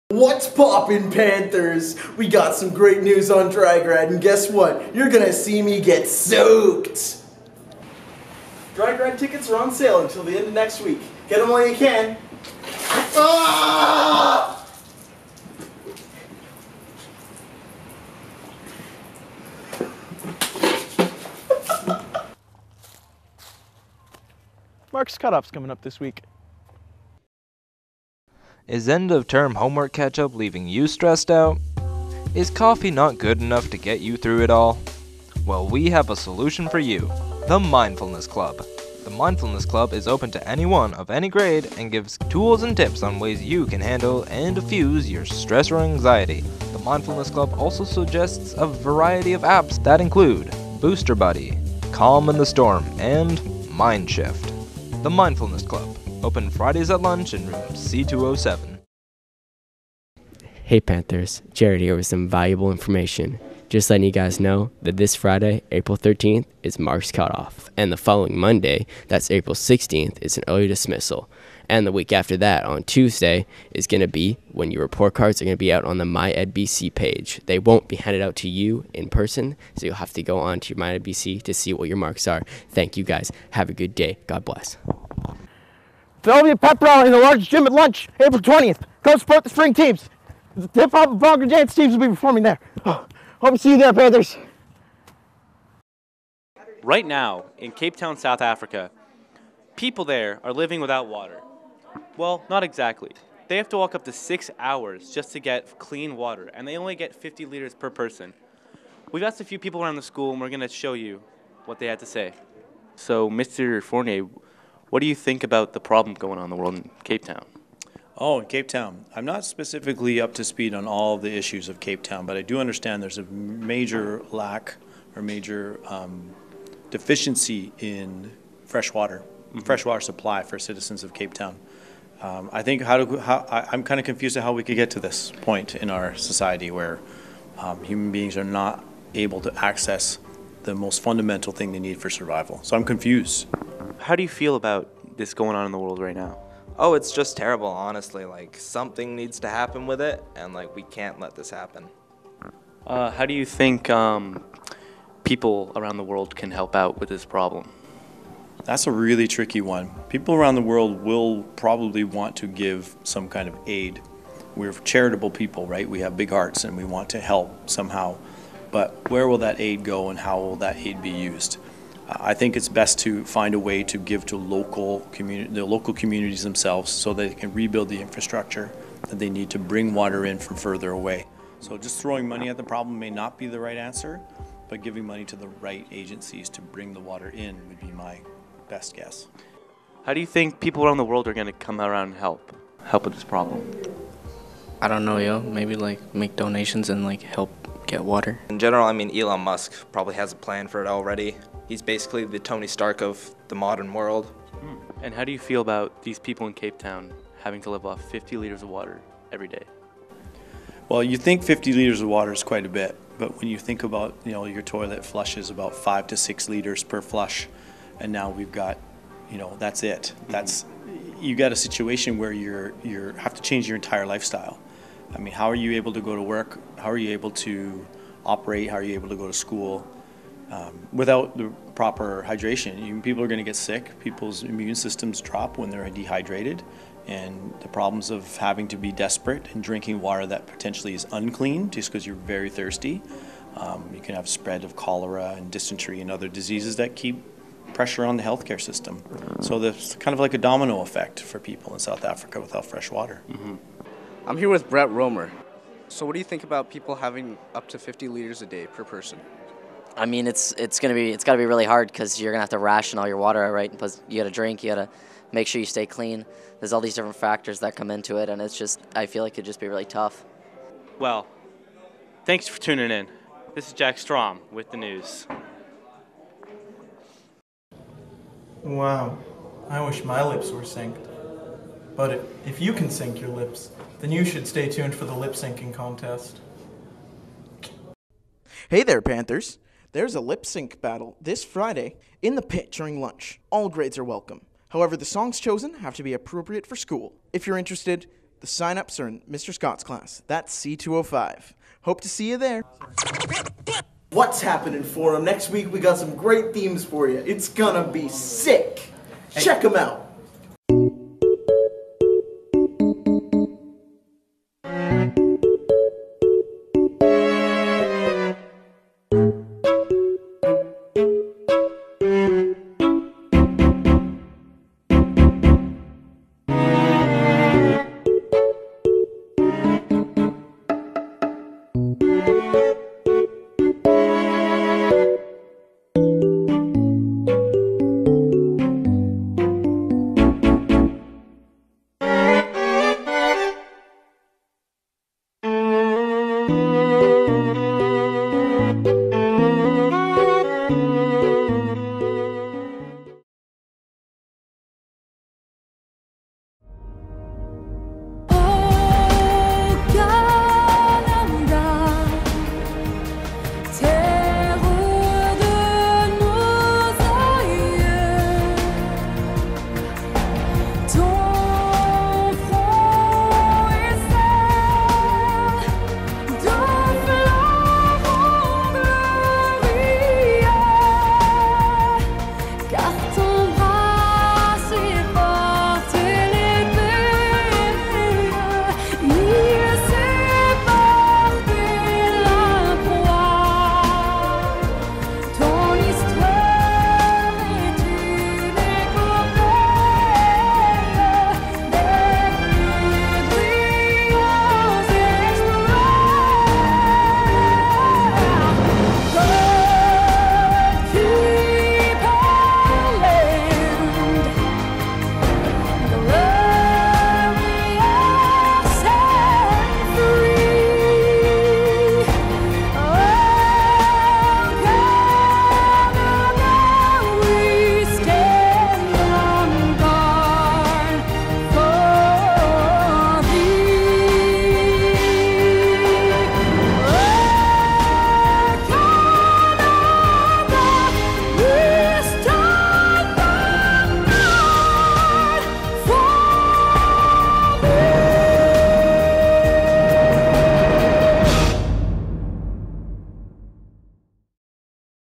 What's poppin', Panthers? We got some great news on Drag Ride, and guess what? You're gonna see me get soaked! Drag Ride tickets are on sale until the end of next week. Get them while you can. Ah! Mark's cutoff's coming up this week. Is end-of-term homework catch-up leaving you stressed out? Is coffee not good enough to get you through it all? Well, we have a solution for you, the Mindfulness Club. The Mindfulness Club is open to anyone of any grade and gives tools and tips on ways you can handle and diffuse your stress or anxiety. The Mindfulness Club also suggests a variety of apps that include Booster Buddy, Calm in the Storm, and Mindshift. The Mindfulness Club. Open Fridays at lunch in room C207. Hey Panthers, Jared here with some valuable information. Just letting you guys know that this Friday, April 13th, is Mark's cutoff. And the following Monday, that's April 16th, is an early dismissal. And the week after that, on Tuesday, is going to be when your report cards are going to be out on the MyEdBC page. They won't be handed out to you in person, so you'll have to go on to your MyEdBC to see what your marks are. Thank you guys. Have a good day. God bless. There'll be a pep rally in the large gym at lunch, April 20th. Go support the spring teams. The hip-hop and Bongo dance teams will be performing there. Oh, hope to see you there, Panthers. Right now, in Cape Town, South Africa, people there are living without water. Well, not exactly. They have to walk up to 6 hours just to get clean water, and they only get 50 liters per person. We've asked a few people around the school, and we're going to show you what they had to say. So, Mr. Fournier, what do you think about the problem going on in the world in Cape Town? Oh, in Cape Town. I'm not specifically up to speed on all of the issues of Cape Town, but I do understand there's a major lack or major deficiency in freshwater supply for citizens of Cape Town. I think I'm kind of confused at how we could get to this point in our society where human beings are not able to access the most fundamental thing they need for survival. So I'm confused. How do you feel about this going on in the world right now? Oh, it's just terrible, honestly. Like, something needs to happen with it, and, like, we can't let this happen. How do you think people around the world can help out with this problem? That's a really tricky one. People around the world will probably want to give some kind of aid. We're charitable people, right? We have big hearts and we want to help somehow. But where will that aid go and how will that aid be used? I think it's best to find a way to give to the local communities themselves so they can rebuild the infrastructure that they need to bring water in from further away. So just throwing money at the problem may not be the right answer, but giving money to the right agencies to bring the water in would be my best guess. How do you think people around the world are going to come around and help with this problem? I don't know, yo. Maybe like make donations and like help get water. In general, I mean, Elon Musk probably has a plan for it already. He's basically the Tony Stark of the modern world. And how do you feel about these people in Cape Town having to live off 50 liters of water every day? Well, you think 50 liters of water is quite a bit, but when you think about, your toilet flushes about 5 to 6 liters per flush, and now we've got, that's it. You got a situation where you have to change your entire lifestyle. I mean, how are you able to go to work? How are you able to operate? How are you able to go to school without the proper hydration? People are going to get sick. People's immune systems drop when they're dehydrated. And the problems of having to be desperate and drinking water that potentially is unclean just because you're very thirsty. You can have spread of cholera and dysentery and other diseases that keep pressure on the healthcare system. So there's kind of like a domino effect for people in South Africa without fresh water. Mm-hmm. I'm here with Brett Romer. So what do you think about people having up to 50 liters a day per person? I mean, it's got to be really hard because you're gonna have to ration all your water, right? Plus, you got to drink, you got to make sure you stay clean. There's all these different factors that come into it, and I feel like it'd just be really tough. Well, thanks for tuning in. This is Jack Strom with the news. Wow, I wish my lips were synced. But if you can sync your lips, then you should stay tuned for the lip syncing contest. Hey there, Panthers. There's a lip sync battle this Friday in the pit during lunch. All grades are welcome. However, the songs chosen have to be appropriate for school. If you're interested, the sign-ups are in Mr. Scott's class. That's C205. Hope to see you there. What's happening, Forum? Next week we got some great themes for you. It's gonna be sick. Check them out.